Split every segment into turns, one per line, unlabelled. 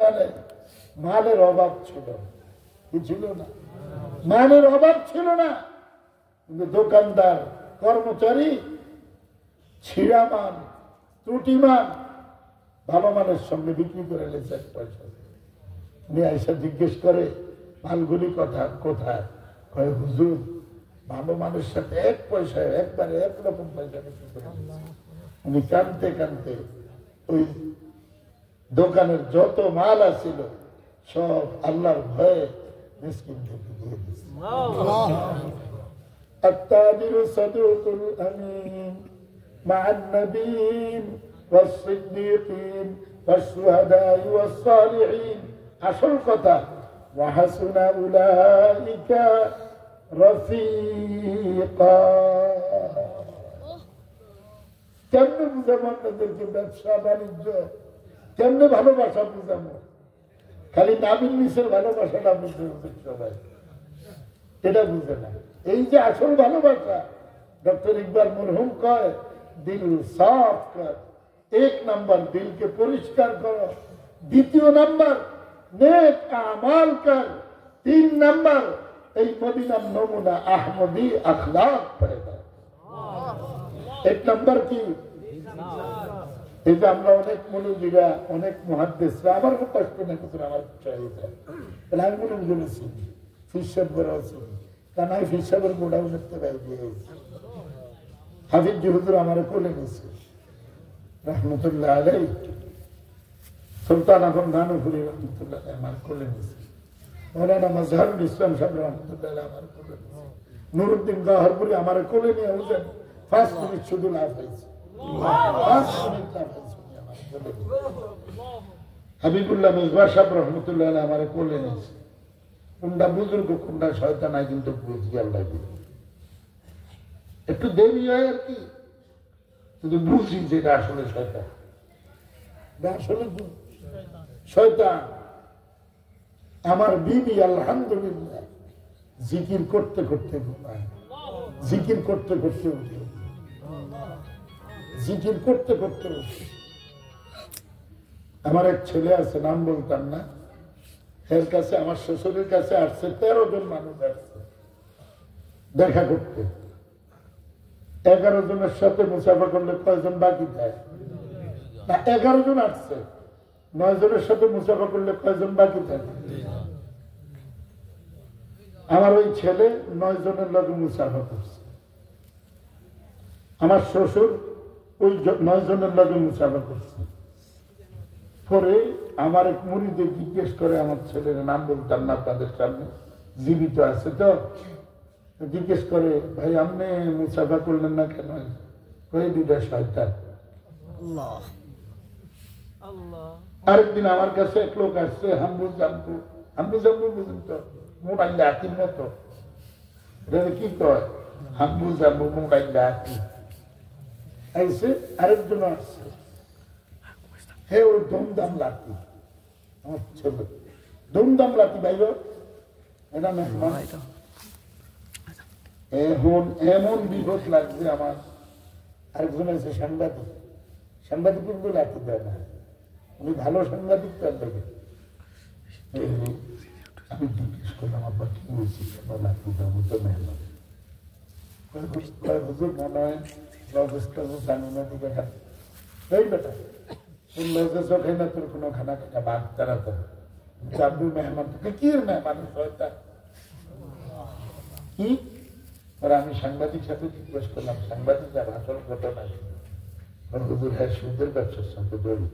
মানে মালের অভাব ছিল কি ছিল না, মালের অভাব ছিল না, কিন্তু দোকানদার কর্মচারী ছিঁড়া মান ত্রুটি মান ভালো মানের সঙ্গে বিক্রি করে নিয়েছে 1 পয়সা। উনি আইসা জিজ্ঞেস করে মালগুলি কোথায়? কয় হুজুর ভালো মানুষের সাথে 1 পয়সায় একবারে একরকম পয়সা বিক্রি করে নিয়েছে। উনি কানতে কানতে ওই দোকানের যত মাল আছিল সব আল্লাহর ভয়ে মিসকিনদেরকে দিয়ে দিয়েছে। التاجر صدوق الأمين مع النبيين والصديقين والشهداء والصالحين আসল কথা وحسن أولئك رفيقا। কেমনে বুঝাবো আপনাদেরকে ব্যবসা বাণিজ্য, কেমনে ভালোবাসা বুঝাবো? খালি নাবিল নিচের ভালোবাসাটা বুঝতে সবাই, এটা বুঝে না। এই যে আসল ভালোবাসা, ডক্টর ইকবাল মরহুম কয় দিল সাফ কর, 1 নাম্বার দিলকে পরিষ্কার করো, 2 নাম্বার নেক আমাল কর, 3 নাম্বার এই মদিনার নমুনা আহমদি আখলাক পয়দা। 1 নাম্বার কি? এই যে আমরা অনেক মৌলবীরা অনেক মুহাদ্দিসরা, আমার খুব কষ্ট নেই কিছু, আমার চাহিদা তাহলে আমি মৌলবীগুলো চিনি, ফিরসাব করাও চিনি, কারণ আমি ফিরসাবের গোড়াও দেখতে পাই দিয়েছি। হাফিজ হুজুর আমার কোলে নিয়েছে রহমতুল্লাহ আলাইহি, সুলতান এখন নানুপুরি রহমতুল্লাহ আমার কোলে নিয়েছে, মৌলানা মাজহারুল ইসলাম সাহেব রহমতুল্লাহ আমার কোলে নিয়েছে, নুরুদ্দিন গাহরপুরি আমার কোলে নিয়ে বুঝেন 5 মিনিট শুধু লাভ হয়েছে, 5 মিনিট লাভ হয়েছে আমার কোলে নিয়ে। হাবিবুল্লাহ মিজবার সাহেব রহমতুল্লাহ আমার কোলে নিয়েছে। কোনটা বুজুর্গ কোনটা শয়তান নাই কিন্তু বুঝি আল্লাহ, একটু দেরি হয় আর কি, কিন্তু বুঝি যেটা আসলে শয়তান, আসলে শয়তান। আমার বিবি আলহামদুলিল্লাহ জিকির করতে করতে ঘুমায়, জিকির করতে করতে উঠে, জিকির করতে করতে উঠে। আমার এক ছেলে আছে, নাম বলতাম না, এর কাছে আমার শ্বশুরের কাছে আসছে 13 জন মানুষ আসছে দেখা করতে। 11 জনের সাথে মুসাফা করলে কয়জন বাকি থাকে না? 11 জন আসছে, 9 জনের সাথে মুসাফা করলে কয়জন বাকি থাকে? আমার ওই ছেলে 9 জনের লগে মুসাফা করছে, আমার শ্বশুর ওই 9 জনের লগে মুসাফা করছে। পরে আমার এক মুরিদে জিজ্ঞেস করে, আমার ছেলের নাম বলতাম না তাদের সামনে, জীবিত আছে তো, জিজ্ঞেস করে ভাই আপনি মুসাফা করলেন না কেন? ওই 2টা শয়তান। আরেকদিন আমার কাছে এক লোক আসছে, হাম্বু জাম্বু বুঝুন তো, মোটাইলে হাতির মতো, কি কয় হাম্বু জাম্বু মোটাইলে হাতি। আইসে আরেকজন আসছে, হে ওই ধুমধাম লাঠি, আমার ছেলে ধুমধাম লাঠি ভাই, এটা মেহমান। এমন বিপদ লাগছে আমার। আরেকজন আছে সাংবাদিক, সাংবাদিক কিন্তু লাঠি দেয় না, উনি ভালো সাংবাদিক তার লাগে। আমি জিজ্ঞেস করলাম আব্বা কি হয়েছে, লাঠি দেবো তো মেহমান। হুজুর মনে হয় অবস্থা জানি না দিকে এই বেটা চোখে না তোর কোনো খানা খানা বাদ তারাতে চাবু মেহমান, কি মেহমান শয়তান কি? আমি সাংবাদিক সাথে জিজ্ঞেস করলাম, সাংবাদিক আর আসল ঘটনা হুজুর হ্যাঁ সুদের ব্যবসার সঙ্গে জড়িত,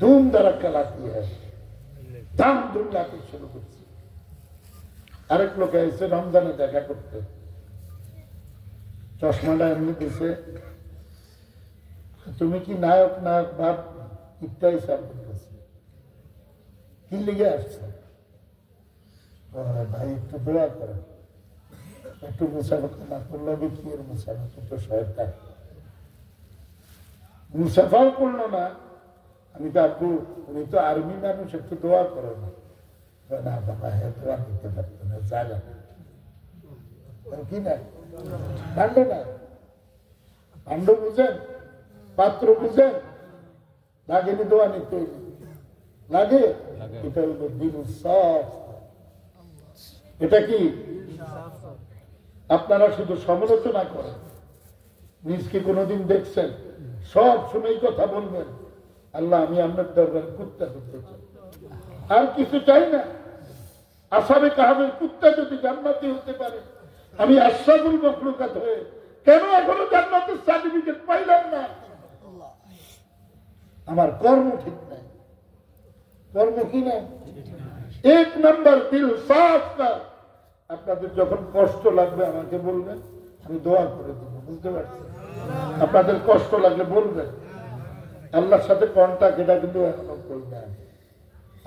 ধুম ধারাক্কা লাঠি হ্যাঁ দাম ধুম লাঠি শুরু করছে। আরেক লোক এসে রমজানে দেখা করতে, চশমাটা এমনি দিছে, তুমি কি নায়ক নায়ক ভাব ইত্যাদি সব করতেছে, কি লিগে আসছে? ভাই একটু দোয়া করেন, একটু মুসাফা না করলে কি এর মুসাফা তো শয়তান। মুসাফাও করলো না। আমি তো আব্বু উনি তো আর্মি মানুষ, একটু দোয়া করো না। না বাবা হ্যাঁ দোয়া দিতে পারতো না, জায়গা কি না ভাণ্ড না, ভাণ্ড বুঝেন, পাত্র বুঝেন, বাঘিনী দোয়া নিতে লাগে? এটা হলো দিল সাফ। এটা কি আপনারা শুধু সমালোচনা করেন, নিজকে কোনোদিন দেখছেন? সব সময় কথা বলবেন, আল্লাহ আমি আপনার দরবারে কুত্তা করতে চাই, আর কিছু চাই না। আসাবে কাহাবের কুত্তা যদি জান্নাতি হতে পারে, আমি আশরাফুল মখলুকাত হয়ে কেন এখনো জান্নাতের সার্টিফিকেট পাইলাম না? আমার কর্ম ঠিক নাই। কর্ম কি নাই? এক নাম্বার দিল সাফ কর। আপনাদের যখন কষ্ট লাগবে আমাকে বলবেন, আমি দোয়া করে দেব। বুঝতে পারছেন? আপনাদের কষ্ট লাগলে বলবেন। আল্লাহর সাথে কন্টাক্ট, এটা কিন্তু এখনো করি না।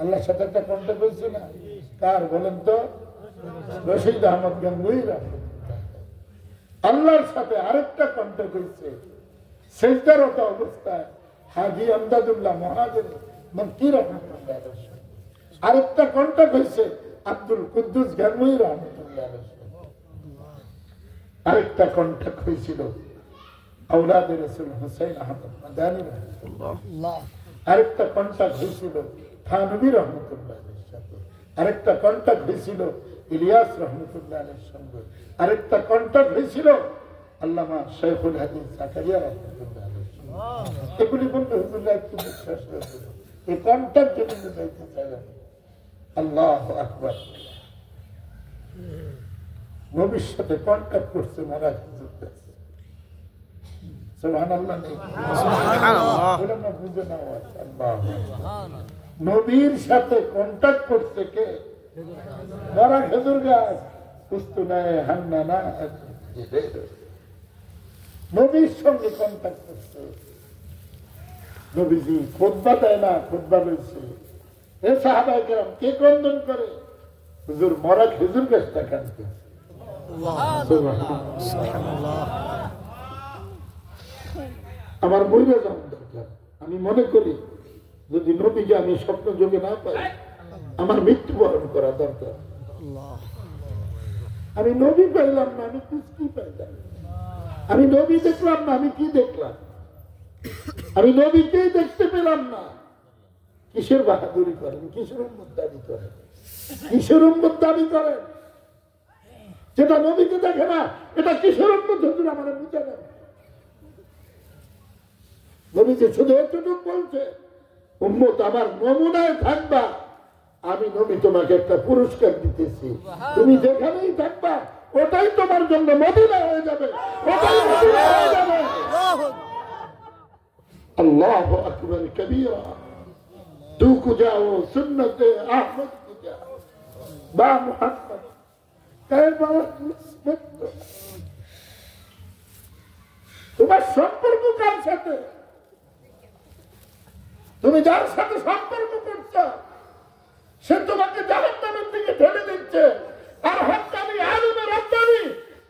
আল্লাহর সাথে একটা কন্টাক্ট হয়েছে না? কার বলেন তো? রশিদ আহমদ গঙ্গুই রহমতুল্লাহ। আল্লাহর সাথে আরেকটা কন্টাক্ট হয়েছে সেজদারত অবস্থায় হাজী আমদাদুল্লাহ মহাজের মক্কি রহমতুল্লাহ। আরেকটা কন্টাক্ট হয়েছে আব্দুল কুদ্দুস গঙ্গুই রহমতুল্লাহ। আরেকটা কন্টাক্ট হয়েছিল আওলাদে রাসূল হুসাইন আহমদ মাদানী রাহমাতুল্লাহ। আরেকটা কন্টাক্ট হয়েছিল থানভী রহমতুল্লাহ। আরেকটা কন্টাক্ট হয়েছিল ইলিয়াস রহমতুল্লাহ সঙ্গে। আরেকটা কন্টাক্ট হয়েছিল আল্লামা শেখুল হাদিস জাকারিয়া রহমতুল্লাহ। এগুলি বলতে হুজুররা একটু বিশ্বাস করেছিল। এই কন্টাক্ট যদি বুঝাইতে চাইলেন, আল্লাহু আকবার। নবীর সাথে কন্টাক্ট করছে মারা সুবহানাল্লাহ নেই? সুবহানাল্লাহ। বুঝে নাও আল্লাহ। নবীর সাথে কন্টাক্ট করছে কে? মরা খেজুর গাছ কুস্তুনায় হান্নানা। নবীর সঙ্গে কন্টাক্ট করছে। নবীজি খুতবা দেয় না, খুতবা রয়েছে। এ সাহাবায়ে কেরাম কে ক্রন্দন করে? হুজুর মরা খেজুর গাছটা কাঁদতে। আমার বইরে যাওয়া দরকার। আমি মনে করি যদি নবীকে আমি স্বপ্ন যোগে না পাই, আমার মৃত্যুবরণ করা দরকার। আমি নবী পাইলাম না, আমি কি পাইলাম? আমি নবী দেখলাম না, আমি কি দেখলাম? আমি নবীকেই দেখতে পেলাম না। কিসের বাহাদুরি করেন? কিসের উম্মত দাবি করেন? কিসের উম্মত দাবি করেন? যেটা নবীকে দেখে না, এটা কিসের উম্মত? হুজুর আমাদের বুঝে নেন। নবী যে শুধু এতটুকু বলছে, উম্মত আমার নমুনায় থাকবা, আমি নবী তোমাকে একটা পুরস্কার দিতেছি, তুমি যেখানেই থাকবা ওটাই তোমার জন্য মদিনা হয়ে যাবে, ওটাই মদিনা হয়ে যাবে। আল্লাহু আকবার কবীরা। তু কো যাও সুন্নতে আহমদ কো যাও বা মুহাম্মদ তোমার সম্পর্ক কার সাথে? তুমি যার সাথে সম্পর্ক করছ সে তোমাকে জাহান্নামের দিকে ঠেলে দিচ্ছে, আর হক্কানি আলিমে রাব্বানি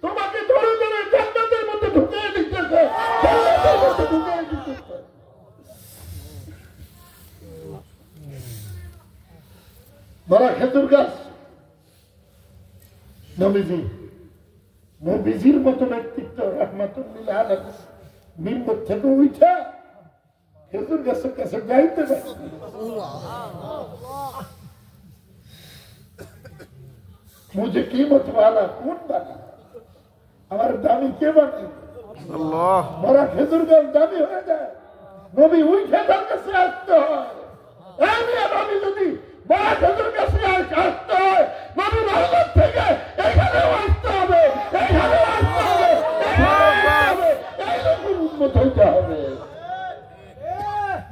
তোমাকে ধরে ধরে জান্নাতের মধ্যে ঢুকিয়ে দিতেছে, জান্নাতের মধ্যে ঢুকিয়ে দিতেছে। বড় খেজুর গাছ নবীজির মতো ব্যক্তিত্ব রাহমাতুল্লিল আলামিন মিম্বর থেকে উঠা খেজুর গাছের কাছে যাইতে পারে। মুঝে কিমত वाला কোন বানা? আমার দামি কে বানাই? আল্লাহ। বড় খেজুর গাছ দামি হয়ে যায়, নবী উঠে তার কাছে আসতে হয়। আমি যদি বড় খেজুর গাছে আসতে হয়, নবী রহমত থেকে এখানে আসতে হবে, এখানে আসতে হবে, এইরকম উম্মত হইতে হবে।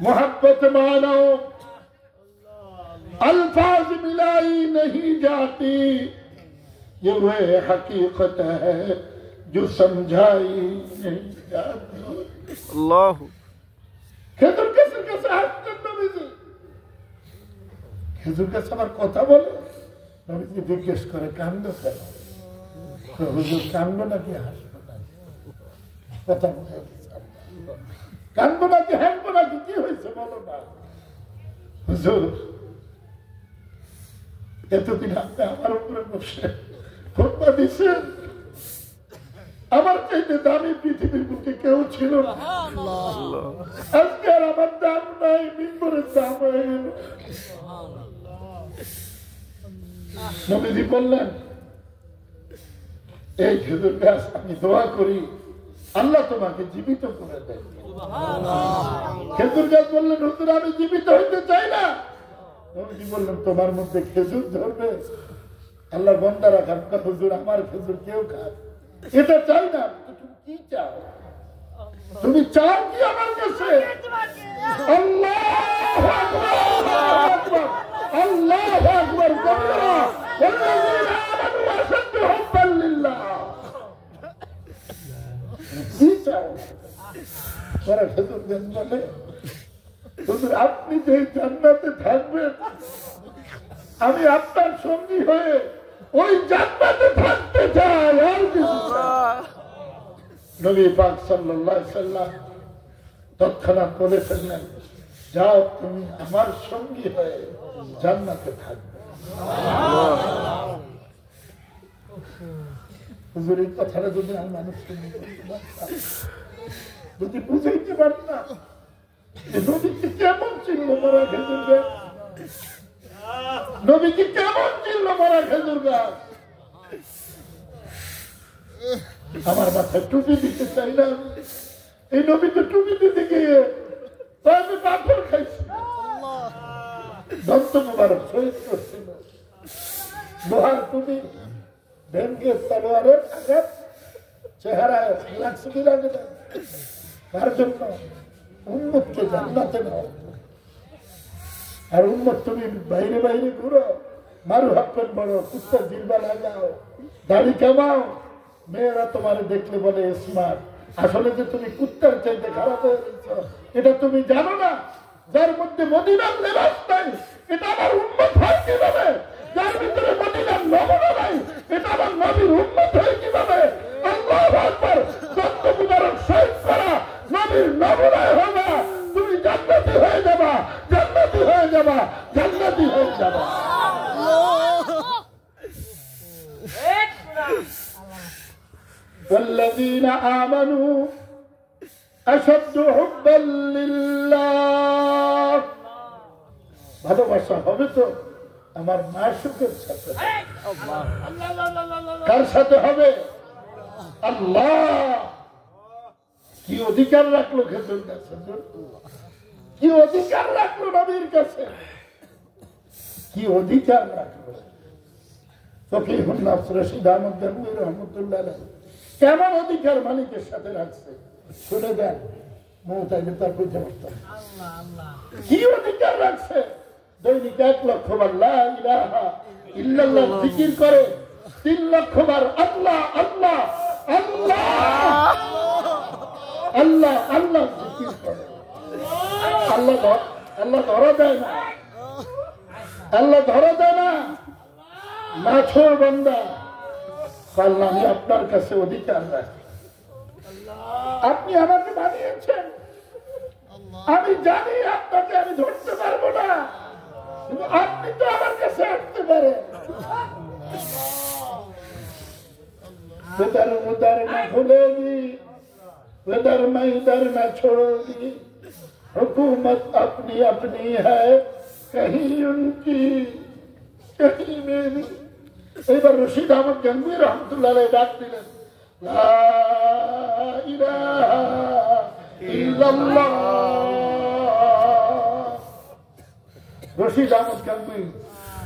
मोहब्बत मानो अल्फाज मिलाई नहीं जाती, ये वह हकीकत है जो समझाई नहीं जाती। अल्लाह। খেজুর গাছের কাছে আসতেন নবীজি, খেজুর গাছ আমার কথা বলে। নবীজি জিজ্ঞেস করে কান্দো কেন? হুজুর কান্দো নাকি হাসবো না? কথা বলে কান্দো নাকি হাসবো নাকি, কি হয়েছে বলো না? হুজুর এতদিন আপনি আমার উপরে বসে খুতবা দিচ্ছেন, আমার চাইতে দামি পৃথিবীর বুকে কেউ ছিল না। আজকে আর আমার দাম নাই, মিম্বরের দাম হয়ে গেল। নবীজি বললেন, এই খেজুর গাছ আমি দোয়া করি আল্লাহ তোমাকে জীবিত করে দেয়। খেজুর গাছ বললেন, হুজুর আমি জীবিত হইতে চাই না। নবীজি বললেন, তোমার মধ্যে খেজুর ধরবে? আল্লাহ বন্দারা খান, হুজুর আমার খেজুর কেউ খায়, এটা চাই না। তুমি কি চাও? তুমি চাও কি আমার কাছে? আল্লাহু আকবার, আল্লাহু আকবার, ওয়াল্লাযীনা আমানু আশাদ্দু হুব্বান লিল্লাহ। কি চাও? ওরা খেজুর গাছ বলে, হুজুর আপনি যে জান্নাতে থাকবেন, আমি আপনার সঙ্গী হয়ে ওই জান্নাতে থাকতে চাই, আর কিছু চাই। নবী পাক সাল্লাল্লাহু আলাইহি সাল্লাম তৎক্ষণাৎ বলে ফেললেন, যাও তুমি আমার সঙ্গী হয়ে জান্নাতে থাকবে। হুজুর এই কথাটা যদি আমি মানুষকে যদি বুঝাইতে পারতাম, নবীকে কেমন চিনল মরা খেজুর গাছ? নবীকে কেমন চিনল মরা খেজুর গাছ? আমার মাথায় টুপি দিতে চাই না, এই নবী তো টুপি দিতে গিয়ে আমি পাথর খাইছি। দন্ত মুবারক শহীদ করছিল, লোহার টুপি, ব্যাংকের তলোয়ারের আঘাত চেহারায় লাগছে কি লাগে না? কার জন্য? উন্মতকে জান্নাতে নাও। আর উন্মত তুমি বাইরে বাইরে ঘুরো, মারু হাফেন বড়, কুত্তার জিরবা লাগাও, দাড়ি কামাও, মেয়েরা তোমার দেখলে বলে স্মার্ট। আসলে যে তুমি কুত্তার চাইতে খারাপ হয়ে গেছো এটা তুমি জানো না। যার মধ্যে মদিনার লেবাস নাই এটা আমার উন্মত হয় কিভাবে? যার ভিতরে মদিনার নমুনা নাই এটা আমার নবীর উন্মত হয় কিভাবে? আল্লাহু আকবার, দন্ত মুবারক শহীদ করা নবীর নমুনায় হবে। তুমি জান্নাতি হয়ে যাবা, জান্নাতি হয়ে যাবা, জান্নাতি হয়ে যাবা। والذين آمنوا أشد حبا لله। ভালোবাসা হবে তো আমার মাশউকের সাথে। কার সাথে হবে? আল্লাহ। কি অধিকার রাখলো খেজুর গাছে? কি অধিকার রাখলো নবীর কাছে? কি অধিকার রাখলো? ফকিহুন নাফস রশিদ আহমদ গঙ্গুহি রহমাতুল্লাহ আলাইহি কেমন অধিকার মালিকের সাথে রাখছে শুনে দেন। মমতাইলে তার বুঝতে পারতাম কি অধিকার রাখছে। দৈনিক 1 লক্ষ বার লা ইলাহা ইল্লাল্লাহ জিকির করে, 3 লক্ষ বার আল্লাহ আল্লাহ আল্লাহ আল্লাহ আল্লাহ জিকির করে। আল্লাহ আল্লাহ ধরা দেয় না, আল্লাহ ধরা দেয় না। নাছোড় বান্দা, আমি আপনার কাছে অধিকার রাখি। আপনি আমাকে বানিয়েছেন, আমি জানি আপনাকে আমি ধরতে পারবো না, কিন্তু আপনি তো আমার কাছে আসতে পারেন। उधर उधर न खुलेगी, उधर में इधर न छोड़ोगी, हुकूमत अपनी अपनी है, कहीं उनकी कहीं मेरी। এবার রশিদ আহমদ গঙ্গুহি রহমাতুল্লাহ আলাইহি ডাক দিলেন, লা ইলাহা ইল্লাল্লাহ। রশিদ আহমদ গঙ্গুহি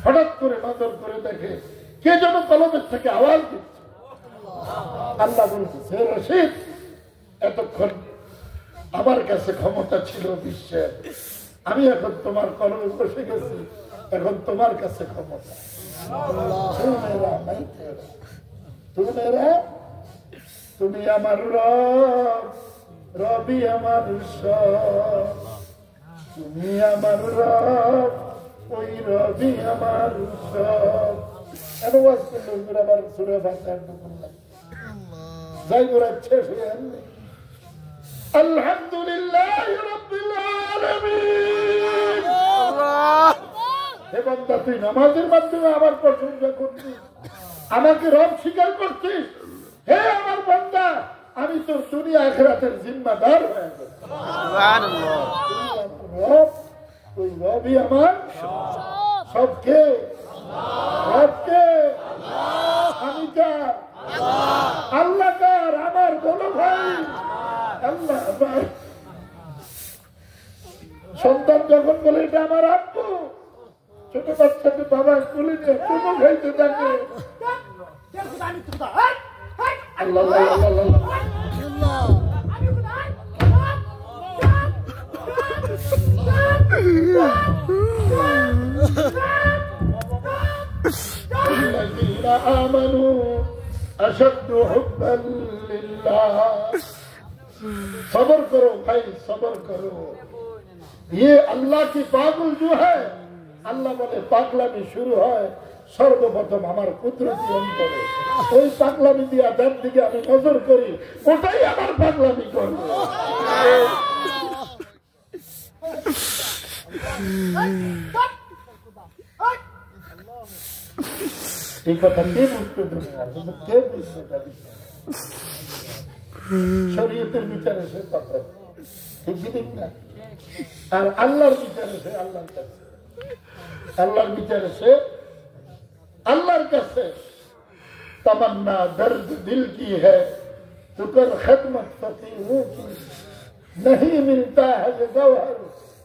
হঠাৎ করে নজর করে দেখে কে যেন কলমের থেকে আওয়াজ দিচ্ছে। আল্লাহ বলছে, রশিদ এতক্ষণ আমার কাছে ক্ষমতা ছিল বিশ্বের, আমি এখন তোমার কলমে বসে গেছি, এখন তোমার কাছে ক্ষমতা। তুমি আমার রব, রবি আমার সব। তুমি আমার রব, ওই রবি আমার সব। আবার সুরে ভাষা যাই ওরা শেষ হয়ে আনলে আলহামদুলিল্লাহ রাব্বিল আলামিন। এবং তুই নামাজের মাধ্যমে আমার প্রশংসা করছিস, আমাকে রব স্বীকার করছিস। হে আমার বান্দা, আমি তোর দুনিয়া আখিরাতের জিম্মাদার হয়ে গেছি। সুবহানাল্লাহ। রব, ওই রবই আমার সবকে, রবকে আমি কার? আল্লাহ কার? আমার বলো ভাই, আল্লাহ আমার। সন্তান যখন বলে এটা আমার আব্বু, ছোট বাচ্চাকে বাবা কোলে নিয়ে কোনো খাইতে থাকে। আল্লাহ الذين آمنوا أشد حبا لله। सबर करो भाई, सबर करो। ये अल्लाह की पागल जो है, আল্লাহ বলে পাগলামি শুরু হয় সর্বপ্রথম আমার কুদরতি অন্তরে। ওই পাগলামি দিয়া যার দিকে আমি নজর করি, ওটাই আমার পাগলামি করবে। এই কথা কে বুঝতে দুনিয়া, কিন্তু কে বুঝতে পারি? শরীয়তের বিচারে সে কথা ঠিক না, আর আল্লাহর বিচারে সে আল্লাহর কাছে, আল্লাহর বিচারে সে আল্লাহর কাছে। तमन्ना दर्द दिल की है तो कर खिदमत फकीरों की, नहीं मिलता है ये गौहर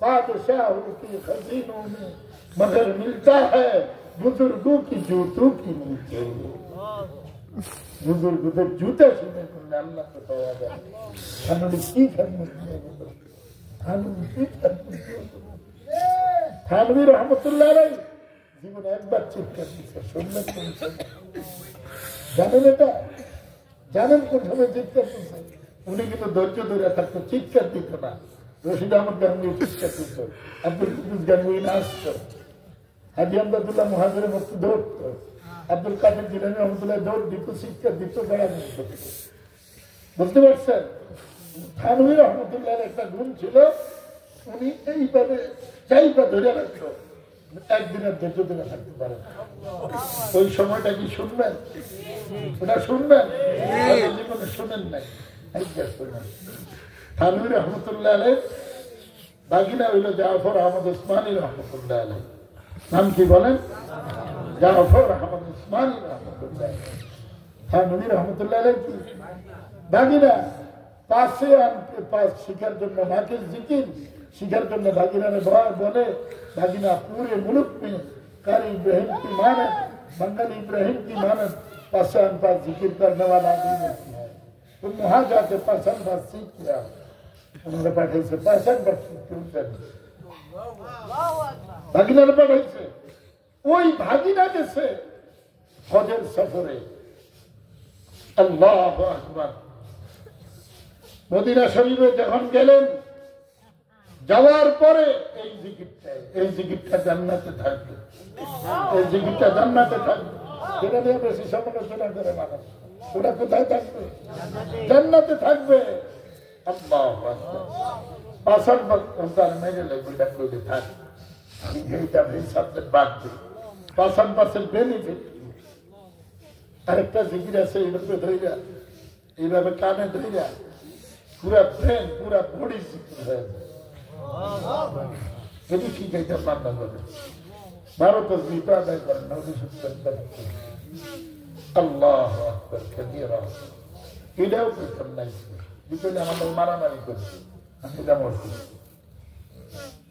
बादशाहों की खजीनों में, मगर मिलता है बुजुर्गों की जूतों की नीचे। बुजुर्गों जूते सीने को अल्लाह को पाया जाए। थानवी की खिदमत में, थानवी की खिदमत में, थानवी रहमतुल्लाह अलैह জীবনে একবার চিৎকার দিচ্ছে, শুনলেন? জানেন এটা? জানেন কোথাও চিৎকার দিচ্ছে? উনি কিন্তু ধৈর্য ধরে থাকতো, চিৎকার দিত না। রশিদ আহমদ গাঙ্গুই চিৎকার দিত, আব্দুল কুদ্দুস গাঙ্গুই নাচত, হাজি আমদাদুল্লাহ মুহাজিরের মতো দৌড়ত, আব্দুল কাদের জিলানী রহমতুল্লাহ দৌড় দিত, চিৎকার দিত, বেড়া দিত। বুঝতে পারছেন? থানভী রহমতুল্লাহ একটা গুণ ছিল, উনি এইভাবে চাইবা ধরে রাখত, একদিনের ধৈর্য ধরে থাকতে পারেন। ওই সময়টা কি শুনবেন? ওটা শুনবেন? জীবনে শুনেন নাই, থানভী রহমতুল্লাহ আলাইহ বাগিনা হইল জাফর আহমদ উসমানী রহমতুল্লাহ আলাইহ। নাম কি বলেন? জাফর আহমদ উসমানী রহমতুল্লাহ। থানভী রহমতুল্লাহ আলাইহ কি বাগিনা পাশে পাশ শিখার জন্য, মাকে জিকির শিখার জন্য ভাগিনারে বলে, भागिना पूरे मुल्क में कारी इब्राहिम की मानत, मंगल इब्राहिम की मानत पासान पास जिक्र करने वाला आदमी नहीं है। तुम वहां जाके पासान पास सीख लिया, उन्होंने पढ़े से पासान पास क्यों करनी? भागिना ने पढ़े से वही भागिना जैसे हजर सफरे अल्लाह अकबर मदीना शरीफे যখন গেলেন, যাওয়ার পরে এই জিকিরটা জান্নাতে থাকবে, এই জিকিরটা জান্নাতে থাকবে। যেটা নিয়ে বেশি সমালোচনা করে মানুষ, ওটা কোথায় থাকবে? জান্নাতে থাকবে। আল্লাহু আকবার। পাঁচন বক্তার মেরে লেগুলা করে থাকে, এইটা হিসাবে বাদ দিই। পাঁচন বেনিফিট আরেকটা জিকির আছে, এইভাবে ধইরা, এইভাবে কানে ধইরা পুরা ব্রেন, পুরা বডি জিকির হয়ে যায়। যদি ঠিক এটা পান্না করে ভারত তসবিহ আদায় করেন না, আল্লাহু আকবার কাবীরা। এটাও করতাম নাই, বিকেলে আমাদের মারামারি করছি, আমি এটা মরছি।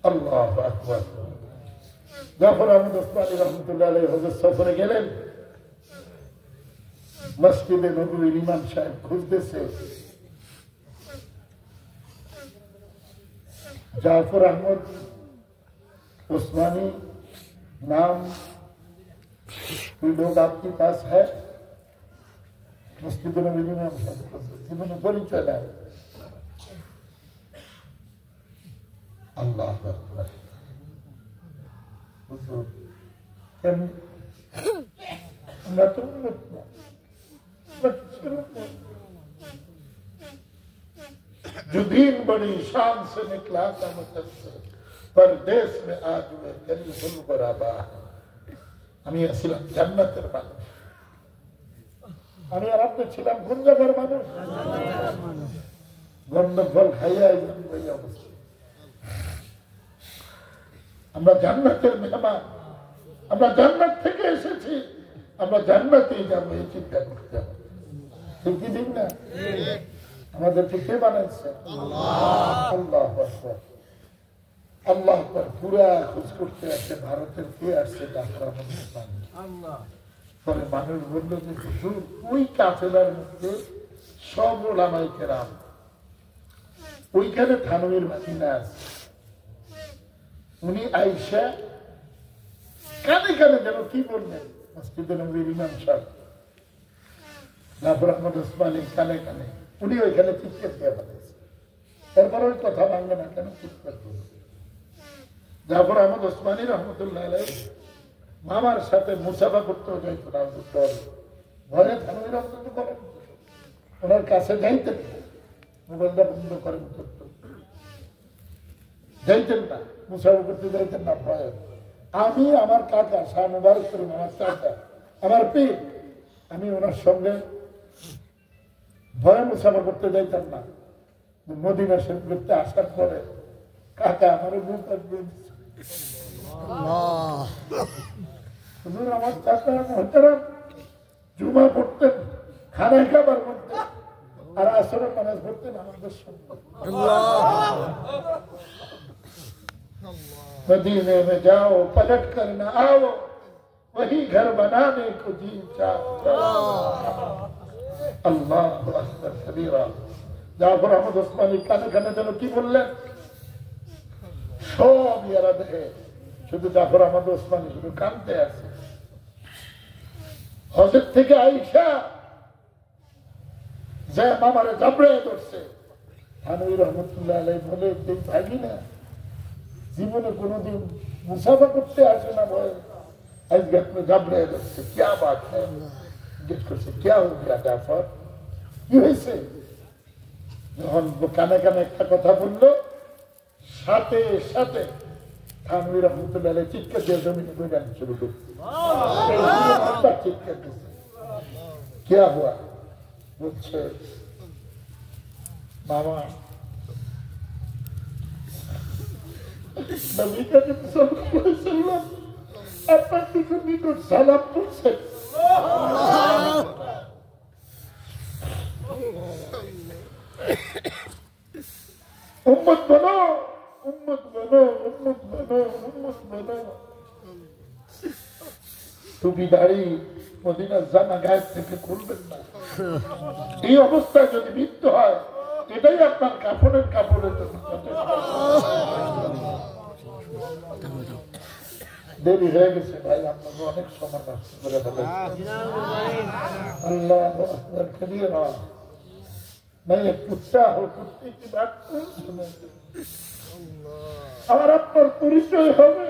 আল্লাহু আকবার। জাফর আহমদ উসমানী রহমতুল্লাহ আলাইহি হযরত সফরে গেলেন, মসজিদে নববীর ইমাম সাহেব খুঁজতেছে, जाफर अहमद उस्मानी नाम कोई लोग आपके पास है? मस्जिद नबी में जीवन परिचय है। अल्लाह अकबर। जो दीन बड़ी शान से निकला था मुकद्दस, परदेश में आज हुए करीबुल बराबा। আমি আসছিলাম জান্নাতের মানুষ, আমি আর আপনি ছিলাম কোন জায়গার মানুষ? গন্ধ ফল খাইয়া এই অবস্থা। আমরা জান্নাতের মেহমান, আমরা জান্নাত থেকে এসেছি, আমরা জান্নাতেই যাবো, এই চিন্তা করতে হবে। ঠিক কি ঠিক না? আমাদেরকে কে বানাইছে? আল্লাহ আকবার, আল্লাহ আকবার। পুরা খোঁজ করতে আসছে ভারতের কে আসছে, পরে মানুষ বললো যে হুজুর ওই কাফেলার মধ্যে সব ওলামায়ে কেরাম, ওইখানে থানবীর মাদিনা আছে। উনি আইসা কানে কানে যেন কি বললেন, মসজিদে নববীর ইমাম সাহেব জাফর আহমদ ওসমানী কানে কানে, উনি ওইখানে চিৎকার দিয়ে বলেছে। এরপর ওই কথা ভাঙবে না কেন? চিৎকার করবে। জাফর আহমদ ওসমানী রহমতুল্লাহ আলাইহি মামার সাথে মুসাফা করতেও যাইতো না, ভয়ে থানবীর রহমত করেন, ওনার কাছে যাইতেন, মোবাইলটা বন্ধ করেন, যাইতেন না, মুসাফা করতে যাইতেন না ভয়ে। আমি আমার কাকা শাহ মুবারক করিম, আমার চাচা, আমার পীর, আমি ওনার সঙ্গে ভয়ে মুসাফা করতে যাইতাম না। মদিনা শরীফ করতে আসার পরে কাকা আমার মুখ আমার চাচা মোহতারাম জুমা পড়তেন, খানায় খাবার করতেন, আর আসরের নামাজ পড়তেন আমাদের সঙ্গে। मदीने में जाओ पलट कर न आओ, वही घर बनाने को जी चाहता। अल्लाह अकबर कबीरा। জাফর আহমদ ওসমানী কানে কানে যেন কি বললেন, সব ইয়ারা দেখে, শুধু জাফর আহমদ ওসমানী শুধু কানতে আছে। হজরত থেকে আইসা যে মামারে জাবড়ে ধরছে, থানবীর রহমতুল্লাহ আলাইহি বলে ভাগি না, জীবনে কোনদিন মুসাফা করতে আসে না ভয়, আজকে আপনি জাবড়ে ধরছে, क्या बात है? জিজ্ঞেস করছে क्या हो गया জাফর, কি হয়েছে? যখন কানে কানে একটা কথা বললো, সাথে সাথে থানবীর রহমতুল্লাহ আলাইহি চিৎকার দিয়ে জমিনে বইটান শুরু করছে। চিৎকার দিচ্ছে, क्या हुआ? বলছে মামা নবী করিম সাল্লাল্লাহু আলাইহি ওয়াসাল্লাম আপনার নিকট সালাম করছেন। উম্মত বনো, উম্মত বনো, উম্মত বনো, উম্মত বনো। টুপি দাড়ি মদিনার জামা গায়ের থেকে খুলবেন না। এই অবস্থায় যদি মৃত্যু হয়, এটাই আপনার কাপড়ের কাপড়ের জন্য দেরি হয়ে গেছে ভাই, আপনাকে অনেক সময় নষ্ট করে ফেলেছে। আল্লাহ আকবার কবীরা। मैं एक कुत्ता हूँ, कुत्ते की बात कौन सुने? আমার আপনার পরিচয় হবে,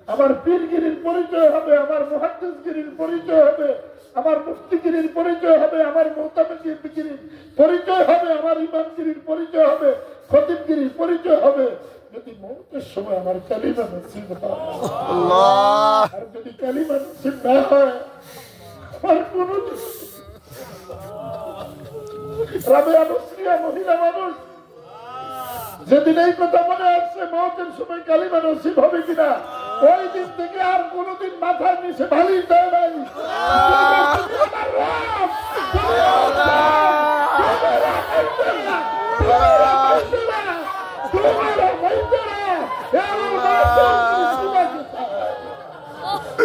আমার পীরগিরির পরিচয় হবে, আমার মুহাদ্দিসগিরির পরিচয় হবে, আমার মুফতিগিরির পরিচয় হবে, আমার মুহতামিগিরির পরিচয় হবে, আমার ইমামগিরির পরিচয় হবে, খতিবগিরির পরিচয় হবে, যদি মৌতের সময় আমার কালিমা নসিব হয়। আল্লাহ, আর যদি কালিমা নসিব না হয়, আমার কোনো রাবেয়া নসরিয়া মহিলা মানুষ যেদিন এই কথা মনে আসছে মৌতের সময় কালিমা নসিব হবে কিনা, ওই দিন থেকে আর কোনদিন মাথার নিচে ভালি দেয় নাই।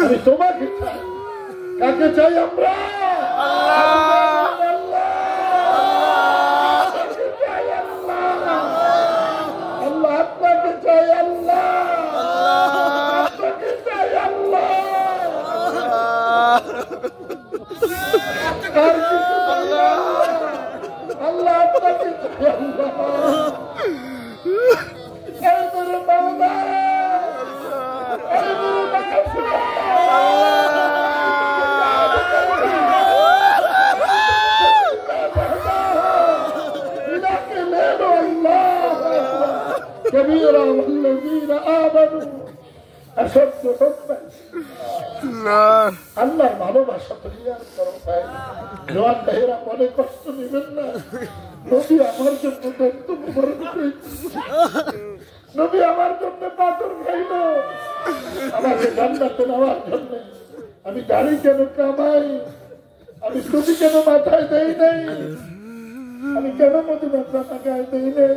আমি তোমাকে চাই, কাকে চাই আমরা? আল্লাহ আপনাকে আসল যখন পাইছি আল্লাহর ভালোবাসা তৈয়ার করো ভাই। জোয়ান ভাইয়েরা মনে কষ্ট নেবেন না। নবী আমার জন্য দন্ত মুবারক নবী আমার জন্য পাথর খাইল আমাকে জান্নাতে নেওয়ার জন্য। আমি গাড়ি কেন কামাই, আমি টুপি কেন মাথায় দেই নাই, আমি কেন মদিনার টাকায় দেই নাই।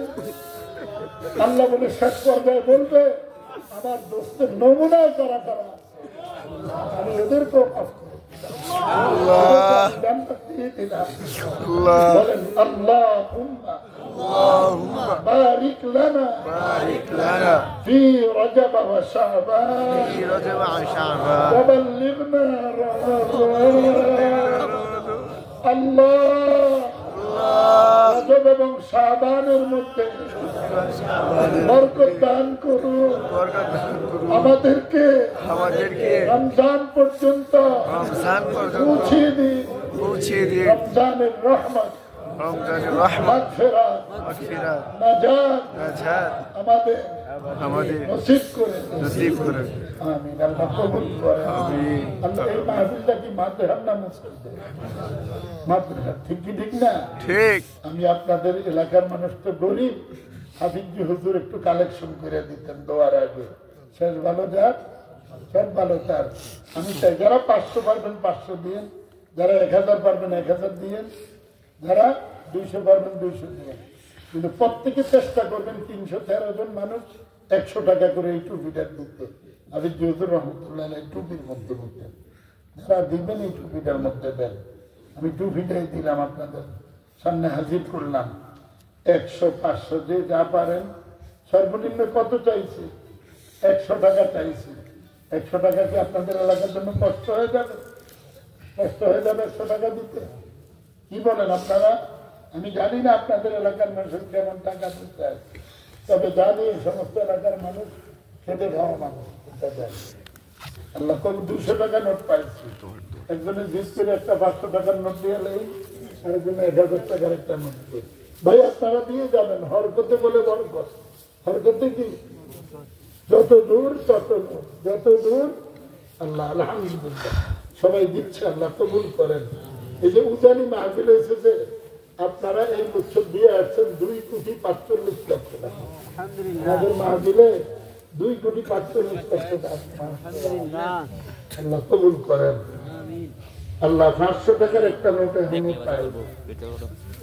আল্লাহ বলে শেষ পর্যায়ে বলবে আমার দোস্তের নমুনা করা করা আমি ওদেরকেও মাফ করি। বলেন আল্লাহুম্মা বারিক লানা ফি রজব ওয়া শাবান ওয়া বাল্লিগনা রমাদান। আল্লাহ রজব এবং শাবানের মধ্যে বরকত দান করুন, আমাদেরকে রমজান পর্যন্ত পৌঁছিয়ে দিন। রমজানের রহমত মাগফিরাত নাজাত আমাদের নসিব করে। আমিন। আল্লাহ কবুল করে। আল্লাহ এই মাহফিলটা কি মাদ্রাসার না মুসলিমদের মাদ্রাসা? ঠিক কি ঠিক না? ঠিক। আমি আপনাদের এলাকার মানুষ তো গরিব, হাফিজি হুজুর একটু কালেকশন করে দিতেন দোয়ার আগে। শেষ ভালো যাক, শেষ ভালো তার। আমি চাই যারা 500 পারবেন 500 দিয়েন, যারা 1000 পারবেন 1000 দিয়েন, যারা 200 পারবেন 200 দিয়েন। কিন্তু প্রত্যেকে চেষ্টা করবেন 313 জন মানুষ 100 টাকা করে এই টুপিটা দিতে। আমি হুজুর রহমতুল্লাহ এই টুপির মধ্যে দিতেন। যারা দিবেন এই টুপিটার মধ্যে দেন। আমি টুপিটাই দিলাম, আপনাদের সামনে হাজির করলাম। 100 500 যে যা পারেন। সর্বনিম্ন কত চাইছে? 100 টাকা চাইছে। 100 টাকা কি আপনাদের এলাকার জন্য কষ্ট হয়ে যাবে? কষ্ট হয়ে যাবে 100 টাকা দিতে? কি বলেন আপনারা? আমি জানি না আপনাদের এলাকার মানুষ কেমন টাকা দিতে হয়, তবে জানি সমস্ত এলাকার মানুষ খেতে খাওয়া মানুষ। আল্লাহ কবুল। 200 টাকা নোট পাইছি। একজনের জিজ্ঞেস করে একটা 500 টাকার নোট দিয়ে এলেই, আরেকজনে 1000 টাকার একটা নোট দিয়ে। ভাই আপনারা দিয়ে যাবেন। হরকতে বলে বরকত। হরকতে কি? যত দূর তত দূর, যত দূর। আল্লাহ আলহামদুলিল্লাহ সবাই দিচ্ছে। আল্লাহ কবুল করেন। এই যে উজানি মাহফিল এসেছে, আপনারা এই বছর দিয়ে আসছেন 2,45,00,000 টাকা। আমাদের মাহফিলে 2,45,00,000 টাকা। আল্লাহ কবুল করেন। আল্লাহ 500 টাকার একটা নোট আমি পাইব,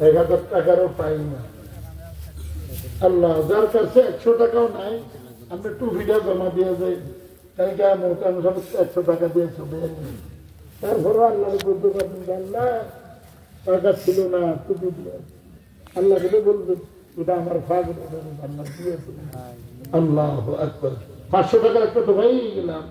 1000 টাকারও পাই না। আল্লাহ যার কাছে 100 টাকাও নাই, আমরা টুপিটা জমা দিয়ে যাই। তাই আমি সব 100 টাকা দিয়ে ছবি। তারপরে আল্লাহকে বলতে পারবেন আল্লাহ টাকা ছিল না, টুপি দিয়ে। আল্লাহকে বলবেন এটা আমার ফাঁক আল্লাহ দিয়েছে। আল্লাহু আকবার। 500 টাকার একটা তো হয়েই গেলাম।